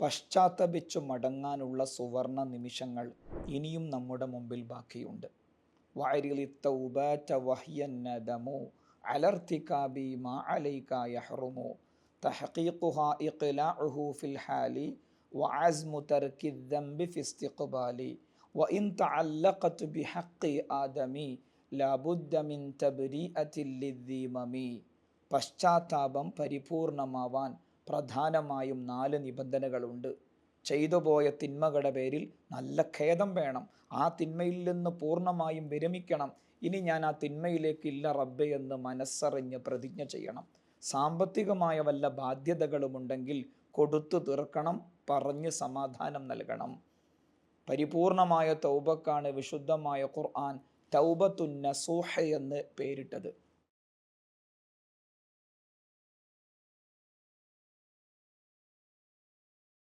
പശ്ചാത്തപിച്ചു മടങ്ങാനുള്ള സുവർണ നിമിഷങ്ങൾ ഇനിയും നമ്മുടെ മുമ്പിൽ ബാക്കിയുണ്ട്. വഅരിളി തൗബത വഹിയൻ നദമു അലർതികാബി മാ അലൈക യഹ്റുമു തഹഖീഖുഹാ ഇഖ്ലാഉഹു ഫിൽ ഹാലി വഅസ്മു തർക്കി ദംബി ഫി ഇസ്തിഖ്ബാലി വഇൻ തഅല്ലഖതു ബിഹഖി ആദമി ലാബുദ്ദ മിൻ തബ്രീഅത്തിൽ ലിദ്ദീമമി. പശ്ചാത്താപം പരിപൂർണമാവാൻ പ്രധാനമായും 4 നിബന്ധനകളുണ്ട്. ചെയ്തുപോയ തിന്മകളുടെ പേരിൽ നല്ല ഖേദം വേണം. ആ തിന്മയിൽ നിന്ന് പൂർണ്ണമായും വിരമിക്കണം. ഇനി ഞാൻ ആ തിന്മയിലേക്ക് ഇല്ല റബ്ബേ എന്ന് മനസ്സറിഞ്ഞ് പ്രതിജ്ഞ ചെയ്യണം. സാമ്പത്തികമായ വല്ല ബാധ്യതകളുമുണ്ടെങ്കിൽ കൊടുത്തു തീർക്കണം, പറഞ്ഞ് സമാധാനം നൽകണം. പരിപൂർണമായ തൗബക്കാണ് വിശുദ്ധമായ ഖുർആൻ തൗബത്തുൻ നസൂഹ എന്ന് പേരിട്ടത്.